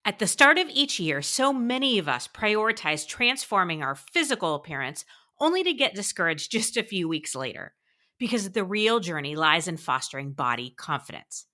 At the start of each year, so many of us prioritize transforming our physical appearance only to get discouraged just a few weeks later, because the real journey lies in fostering body confidence.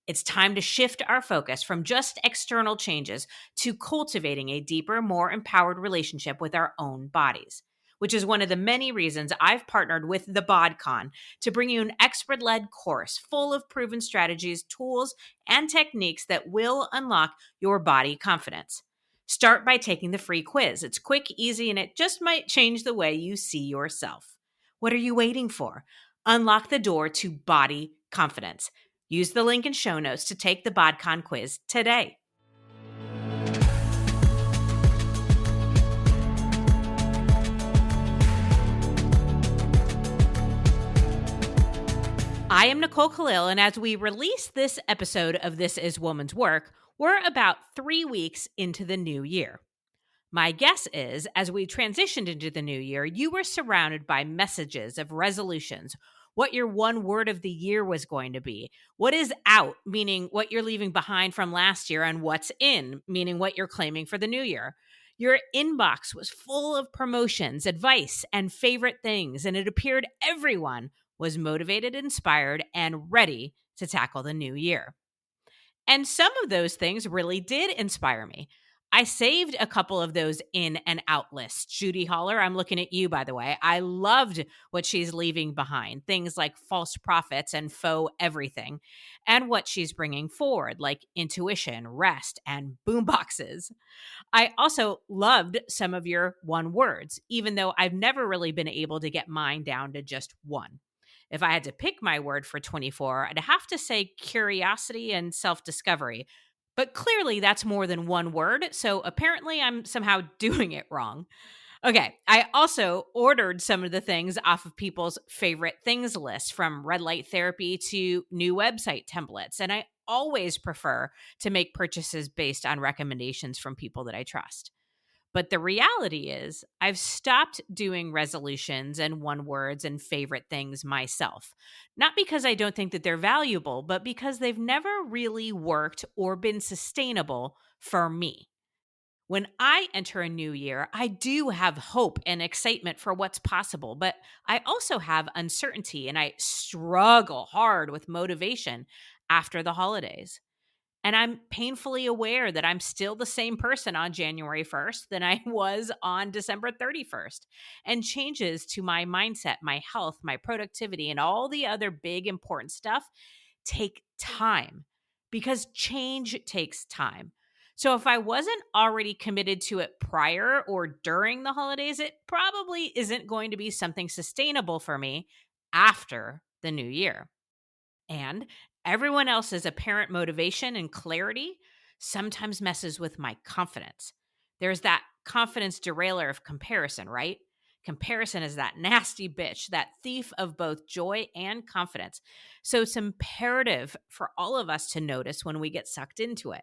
It's time to shift our focus from just external changes to cultivating a deeper, more empowered relationship with our own bodies, which is one of the many reasons I've partnered with the BodCon to bring you an expert led course full of proven strategies, tools, and techniques that will unlock your body confidence. Start by taking the free quiz. It's quick, easy, and it just might change the way you see yourself. What are you waiting for? Unlock the door to body confidence. Use the link in show notes to take the BodCon quiz today. I am Nicole Khalil, and as we release this episode of This Is Woman's Work, we're about 3 weeks into the new year. My guess is, as we transitioned into the new year, you were surrounded by messages of resolutions, what your one word of the year was going to be, what is out, meaning what you're leaving behind from last year, and what's in, meaning what you're claiming for the new year. Your inbox was full of promotions, advice, and favorite things, and it appeared everyone was motivated, inspired, and ready to tackle the new year. And some of those things really did inspire me. I saved a couple of those in and out lists. Judy Holler, I'm looking at you, by the way. I loved what she's leaving behind, things like false prophets and faux everything, and what she's bringing forward, like intuition, rest, and boomboxes. I also loved some of your one words, even though I've never really been able to get mine down to just one. If I had to pick my word for 24, I'd have to say curiosity and self discovery. But clearly, that's more than one word. So apparently, I'm somehow doing it wrong. Okay. I also ordered some of the things off of people's favorite things list, from red light therapy to new website templates. And I always prefer to make purchases based on recommendations from people that I trust. But the reality is, I've stopped doing resolutions and one words and favorite things myself. Not because I don't think that they're valuable, but because they've never really worked or been sustainable for me. When I enter a new year, I do have hope and excitement for what's possible, but I also have uncertainty and I struggle hard with motivation after the holidays. And I'm painfully aware that I'm still the same person on January 1st than I was on December 31st. And changes to my mindset, my health, my productivity, and all the other big important stuff take time, because change takes time. So if I wasn't already committed to it prior or during the holidays, it probably isn't going to be something sustainable for me after the new year. And everyone else's apparent motivation and clarity sometimes messes with my confidence. There's that confidence derailer of comparison, right? Comparison is that nasty bitch, that thief of both joy and confidence. So it's imperative for all of us to notice when we get sucked into it.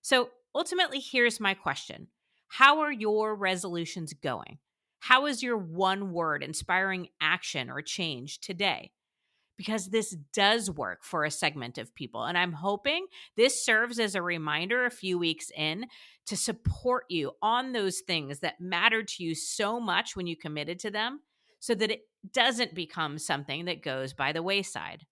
So ultimately, here's my question: how are your resolutions going? How is your one word inspiring action or change today? Because this does work for a segment of people. And I'm hoping this serves as a reminder a few weeks in to support you on those things that mattered to you so much when you committed to them, so that it doesn't become something that goes by the wayside.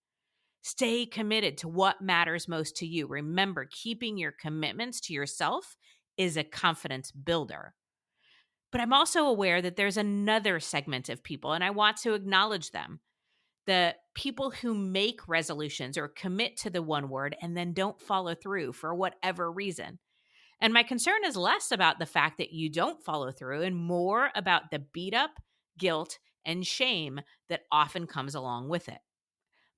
Stay committed to what matters most to you. Remember, keeping your commitments to yourself is a confidence builder. But I'm also aware that there's another segment of people, and I want to acknowledge them: the people who make resolutions or commit to the one word and then don't follow through for whatever reason. And my concern is less about the fact that you don't follow through and more about the beat up, guilt, and shame that often comes along with it.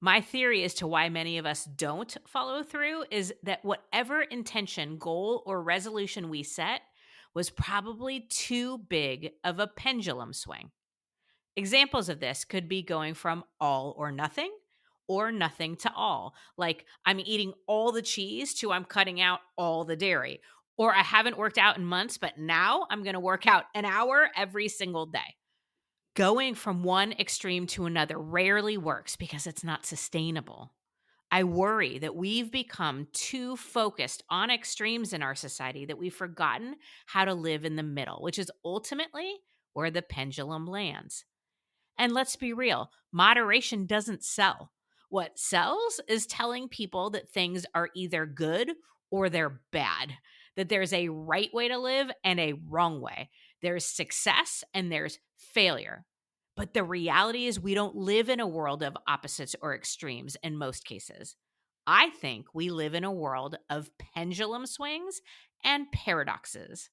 My theory as to why many of us don't follow through is that whatever intention, goal, or resolution we set was probably too big of a pendulum swing. Examples of this could be going from all or nothing to all. Like, I'm eating all the cheese to I'm cutting out all the dairy. Or I haven't worked out in months, but now I'm going to work out an hour every single day. Going from one extreme to another rarely works because it's not sustainable. I worry that we've become too focused on extremes in our society that we've forgotten how to live in the middle, which is ultimately where the pendulum lands. And let's be real, moderation doesn't sell. What sells is telling people that things are either good or they're bad, that there's a right way to live and a wrong way. There's success and there's failure. But the reality is, we don't live in a world of opposites or extremes in most cases. I think we live in a world of pendulum swings and paradoxes.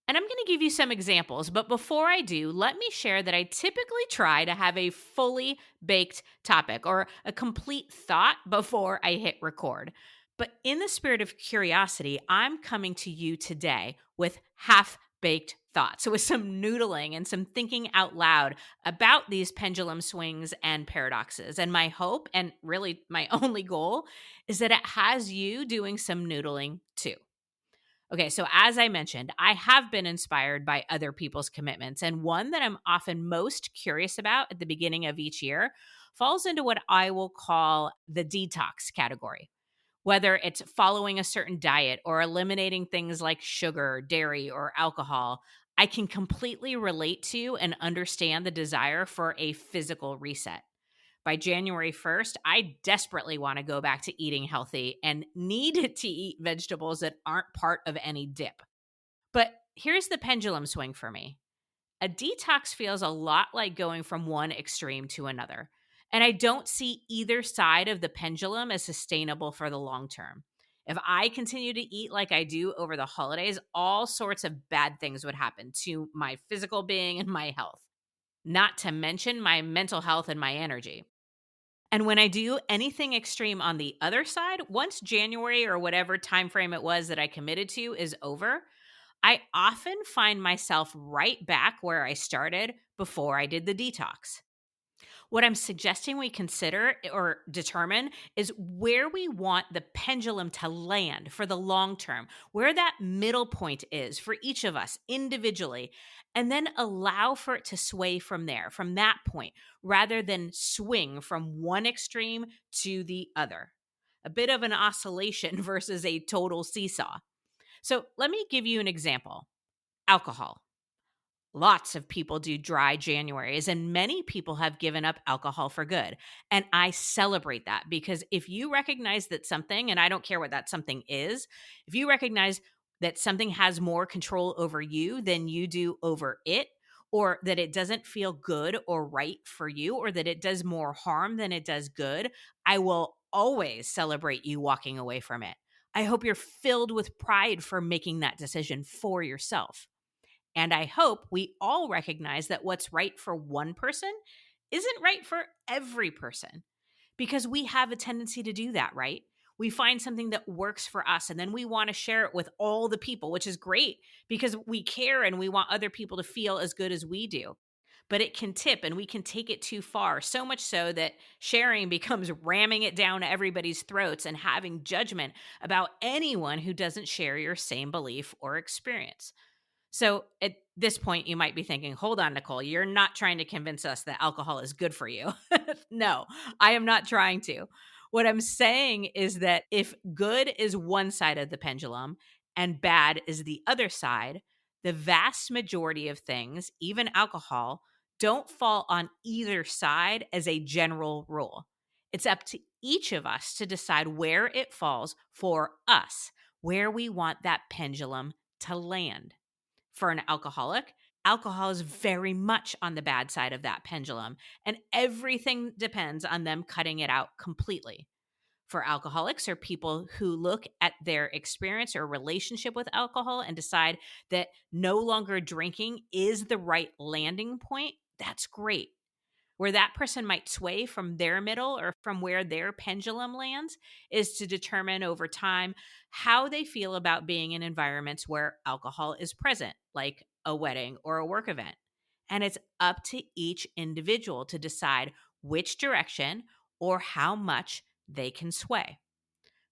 And I'm going to give you some examples, but before I do, let me share that I typically try to have a fully baked topic or a complete thought before I hit record. But in the spirit of curiosity, I'm coming to you today with half baked thoughts. So, with some noodling and some thinking out loud about these pendulum swings and paradoxes. And my hope, and really my only goal, is that it has you doing some noodling too. Okay, so as I mentioned, I have been inspired by other people's commitments, and one that I'm often most curious about at the beginning of each year falls into what I will call the detox category. Whether it's following a certain diet or eliminating things like sugar, dairy, or alcohol, I can completely relate to and understand the desire for a physical reset. By January 1st, I desperately want to go back to eating healthy and need to eat vegetables that aren't part of any dip. But here's the pendulum swing for me. A detox feels a lot like going from one extreme to another. And I don't see either side of the pendulum as sustainable for the long term. If I continue to eat like I do over the holidays, all sorts of bad things would happen to my physical being and my health, not to mention my mental health and my energy. And when I do anything extreme on the other side, once January or whatever time frame it was that I committed to is over, I often find myself right back where I started before I did the detox. What I'm suggesting we consider or determine is where we want the pendulum to land for the long term, where that middle point is for each of us individually, and then allow for it to sway from there, from that point, rather than swing from one extreme to the other. A bit of an oscillation versus a total seesaw. So let me give you an example. Alcohol. Lots of people do dry Januaries, and many people have given up alcohol for good. And I celebrate that, because if you recognize that something, and I don't care what that something is, if you recognize that something has more control over you than you do over it, or that it doesn't feel good or right for you, or that it does more harm than it does good, I will always celebrate you walking away from it. I hope you're filled with pride for making that decision for yourself. And I hope we all recognize that what's right for one person isn't right for every person, because we have a tendency to do that, right? We find something that works for us and then we want to share it with all the people, which is great because we care and we want other people to feel as good as we do. But it can tip and we can take it too far, so much so that sharing becomes ramming it down everybody's throats and having judgment about anyone who doesn't share your same belief or experience. So at this point, you might be thinking, hold on, Nicole, you're not trying to convince us that alcohol is good for you. No, I am not trying to. What I'm saying is that if good is one side of the pendulum and bad is the other side, the vast majority of things, even alcohol, don't fall on either side as a general rule. It's up to each of us to decide where it falls for us, where we want that pendulum to land. For an alcoholic, alcohol is very much on the bad side of that pendulum, and everything depends on them cutting it out completely. For alcoholics or people who look at their experience or relationship with alcohol and decide that no longer drinking is the right landing point, that's great. Where that person might sway from their middle or from where their pendulum lands is to determine over time how they feel about being in environments where alcohol is present, like a wedding or a work event. And it's up to each individual to decide which direction or how much they can sway.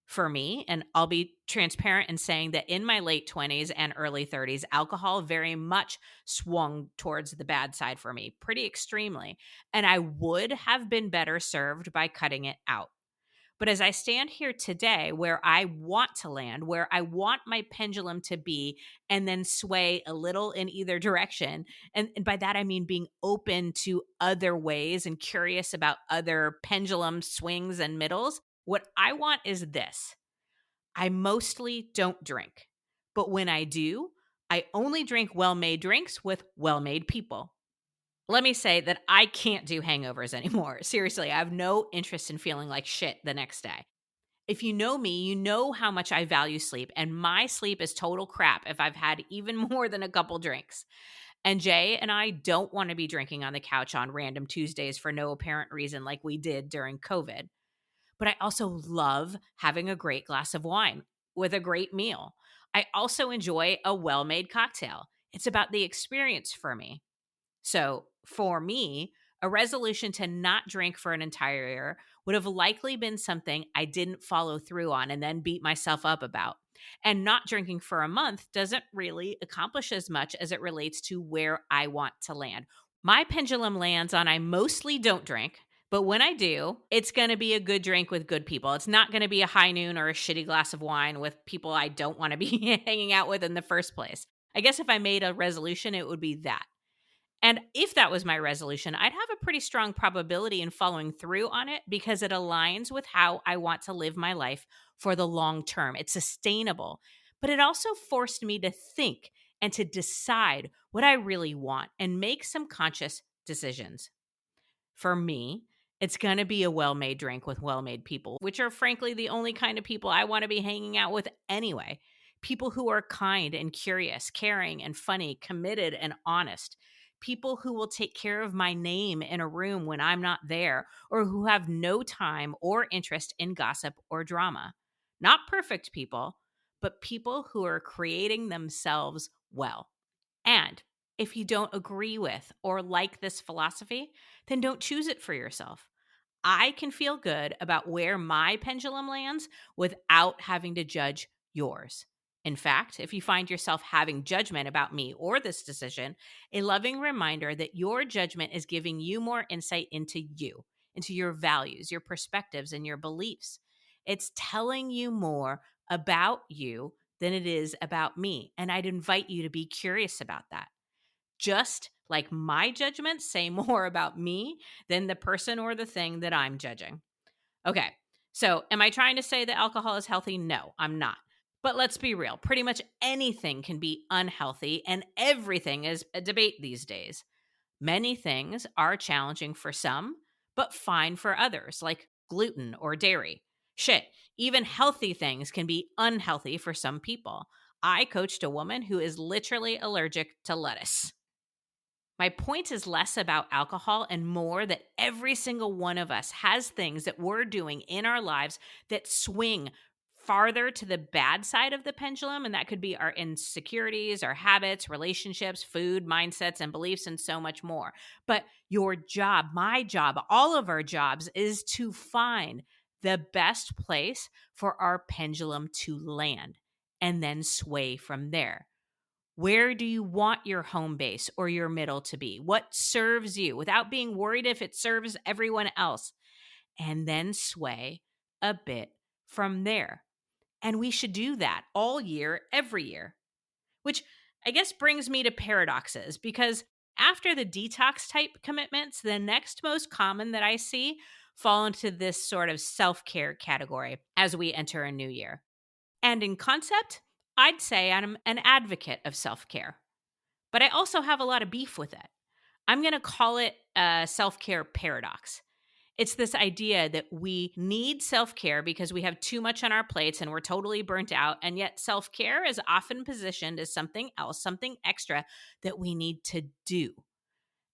For me, and I'll be transparent in saying that in my late 20s and early 30s, alcohol very much swung towards the bad side for me, pretty extremely. And I would have been better served by cutting it out. But as I stand here today, where I want to land, where I want my pendulum to be, and then sway a little in either direction, and by that I mean being open to other ways and curious about other pendulum swings and middles, what I want is this. I mostly don't drink, but when I do, I only drink well made drinks with well made people. Let me say that I can't do hangovers anymore. Seriously, I have no interest in feeling like shit the next day. If you know me, you know how much I value sleep, and my sleep is total crap if I've had even more than a couple drinks. And Jay and I don't want to be drinking on the couch on random Tuesdays for no apparent reason like we did during COVID. But I also love having a great glass of wine with a great meal. I also enjoy a well made cocktail. It's about the experience for me. So for me, a resolution to not drink for an entire year would have likely been something I didn't follow through on and then beat myself up about. And not drinking for a month doesn't really accomplish as much as it relates to where I want to land. My pendulum lands on I mostly don't drink, but when I do, it's going to be a good drink with good people. It's not going to be a high noon or a shitty glass of wine with people I don't want to be hanging out with in the first place. I guess if I made a resolution, it would be that. And if that was my resolution, I'd have a pretty strong probability in following through on it because it aligns with how I want to live my life for the long term. It's sustainable, but it also forced me to think and to decide what I really want and make some conscious decisions. For me, it's going to be a well made drink with well made people, which are frankly the only kind of people I want to be hanging out with anyway. People who are kind and curious, caring and funny, committed and honest. People who will take care of my name in a room when I'm not there, or who have no time or interest in gossip or drama. Not perfect people, but people who are creating themselves well. And if you don't agree with or like this philosophy, then don't choose it for yourself. I can feel good about where my pendulum lands without having to judge yours. In fact, if you find yourself having judgment about me or this decision, a loving reminder that your judgment is giving you more insight into you, into your values, your perspectives, and your beliefs. It's telling you more about you than it is about me. And I'd invite you to be curious about that. Just like my judgments say more about me than the person or the thing that I'm judging. Okay, so am I trying to say that alcohol is healthy? No, I'm not. But let's be real. Pretty much anything can be unhealthy, and everything is a debate these days. Many things are challenging for some, but fine for others, like gluten or dairy. Shit, even healthy things can be unhealthy for some people. I coached a woman who is literally allergic to lettuce. My point is less about alcohol and more that every single one of us has things that we're doing in our lives that swing farther to the bad side of the pendulum. And that could be our insecurities, our habits, relationships, food, mindsets, and beliefs, and so much more. But your job, my job, all of our jobs is to find the best place for our pendulum to land and then sway from there. Where do you want your home base or your middle to be? What serves you without being worried if it serves everyone else? And then sway a bit from there. And we should do that all year, every year, which I guess brings me to paradoxes because after the detox type commitments, the next most common that I see fall into this sort of self care category as we enter a new year. And in concept, I'd say I'm an advocate of self care, but I also have a lot of beef with it. I'm going to call it a self care paradox. It's this idea that we need self care because we have too much on our plates and we're totally burnt out. And yet, self care is often positioned as something else, something extra that we need to do,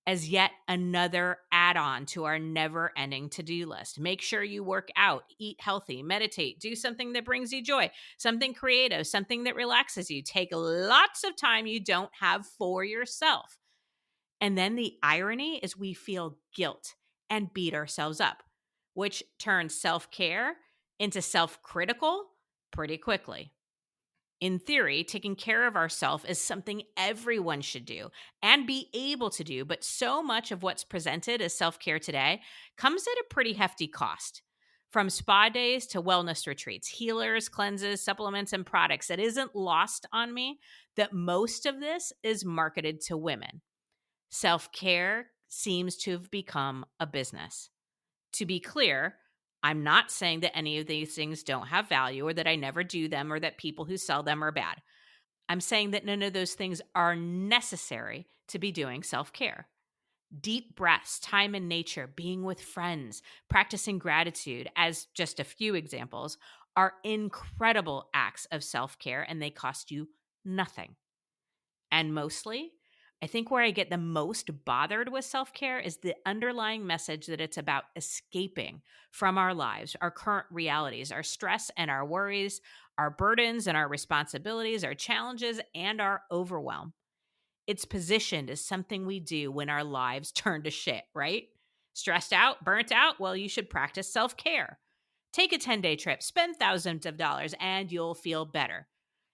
as yet another add on to our never ending to do list. Make sure you work out, eat healthy, meditate, do something that brings you joy, something creative, something that relaxes you. Take lots of time you don't have for yourself. And then the irony is we feel guilt and beat ourselves up, which turns self care into self critical pretty quickly. In theory, taking care of ourselves is something everyone should do and be able to do, but so much of what's presented as self care today comes at a pretty hefty cost. From spa days to wellness retreats, healers, cleanses, supplements, and products, it isn't lost on me that most of this is marketed to women. Self care seems to have become a business. To be clear, I'm not saying that any of these things don't have value or that I never do them or that people who sell them are bad. I'm saying that none of those things are necessary to be doing self care. Deep breaths, time in nature, being with friends, practicing gratitude, as just a few examples, are incredible acts of self care and they cost you nothing. And mostly, I think where I get the most bothered with self care is the underlying message that it's about escaping from our lives, our current realities, our stress and our worries, our burdens and our responsibilities, our challenges and our overwhelm. It's positioned as something we do when our lives turn to shit, right? Stressed out, burnt out? Well, you should practice self care. Take a 10-day trip, spend thousands of dollars, and you'll feel better.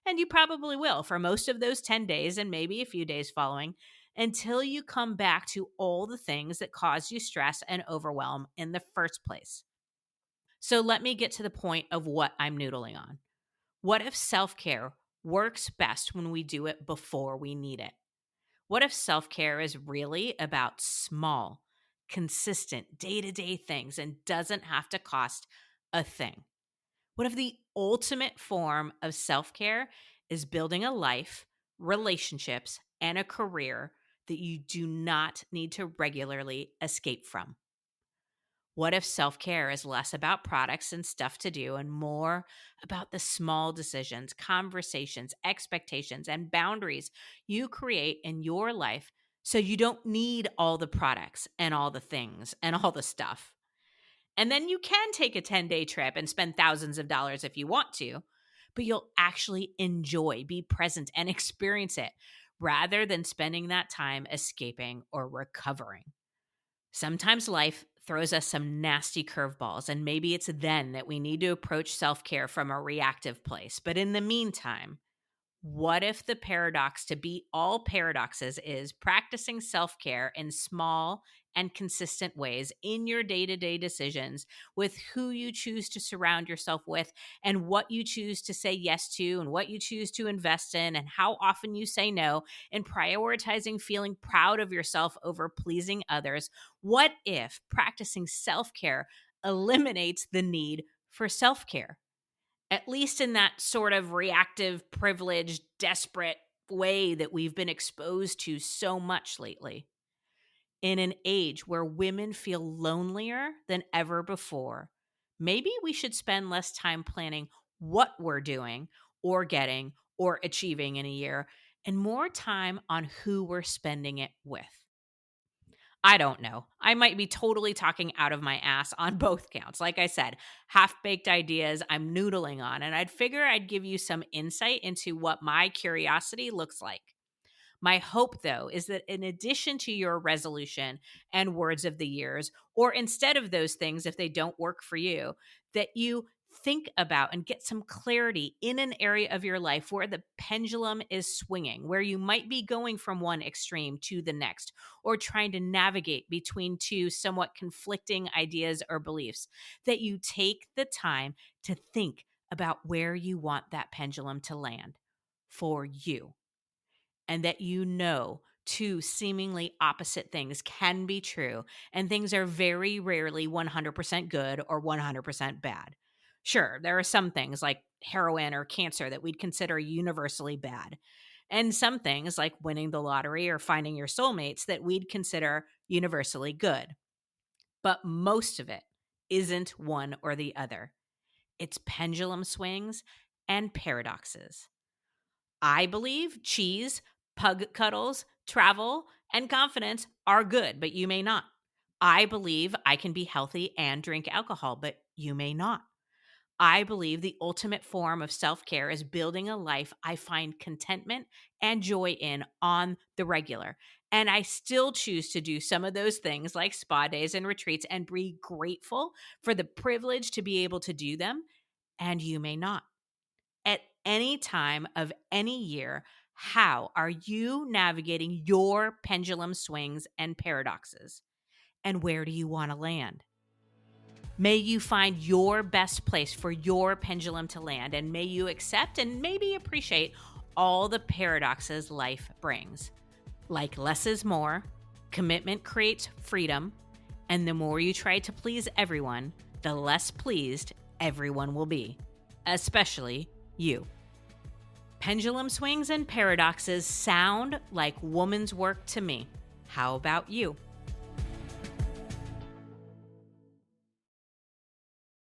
And you probably will for most of those 10 days and maybe a few days following until you come back to all the things that cause you stress and overwhelm in the first place. So let me get to the point of what I'm noodling on. What if self care works best when we do it before we need it? What if self care is really about small, consistent, day to day things and doesn't have to cost a thing? What if the ultimate form of self care is building a life, relationships, and a career that you do not need to regularly escape from? What if self care is less about products and stuff to do and more about the small decisions, conversations, expectations, and boundaries you create in your life so you don't need all the products and all the things and all the stuff? And then you can take a 10-day trip and spend thousands of dollars if you want to, but you'll actually enjoy, be present, and experience it rather than spending that time escaping or recovering. Sometimes life throws us some nasty curveballs, and maybe it's then that we need to approach self care from a reactive place. But in the meantime, what if the paradox to beat all paradoxes is practicing self care in small and consistent ways in your day to day decisions with who you choose to surround yourself with and what you choose to say yes to and what you choose to invest in and how often you say no and prioritizing feeling proud of yourself over pleasing others? What if practicing self care eliminates the need for self care? At least in that sort of reactive, privileged, desperate way that we've been exposed to so much lately. In an age where women feel lonelier than ever before, maybe we should spend less time planning what we're doing or getting or achieving in a year and more time on who we're spending it with. I don't know. I might be totally talking out of my ass on both counts. Like I said, half baked ideas I'm noodling on, and I'd figure I'd give you some insight into what my curiosity looks like. My hope, though, is that in addition to your resolution and words of the years, or instead of those things, if they don't work for you, that you think about and get some clarity in an area of your life where the pendulum is swinging, where you might be going from one extreme to the next, or trying to navigate between two somewhat conflicting ideas or beliefs, that you take the time to think about where you want that pendulum to land for you and that you know two seemingly opposite things can be true, and things are very rarely 100% good or 100% bad. Sure, there are some things like heroin or cancer that we'd consider universally bad, and some things like winning the lottery or finding your soulmates that we'd consider universally good. But most of it isn't one or the other. It's pendulum swings and paradoxes. I believe cheese, pug cuddles, travel, and confidence are good, but you may not. I believe I can be healthy and drink alcohol, but you may not. I believe the ultimate form of self care is building a life I find contentment and joy in on the regular. And I still choose to do some of those things like spa days and retreats and be grateful for the privilege to be able to do them. And you may not. At any time of any year, how are you navigating your pendulum swings and paradoxes? And where do you want to land? May you find your best place for your pendulum to land, and may you accept and maybe appreciate all the paradoxes life brings. Like less is more, commitment creates freedom, and the more you try to please everyone, the less pleased everyone will be, especially you. Pendulum swings and paradoxes sound like woman's work to me. How about you?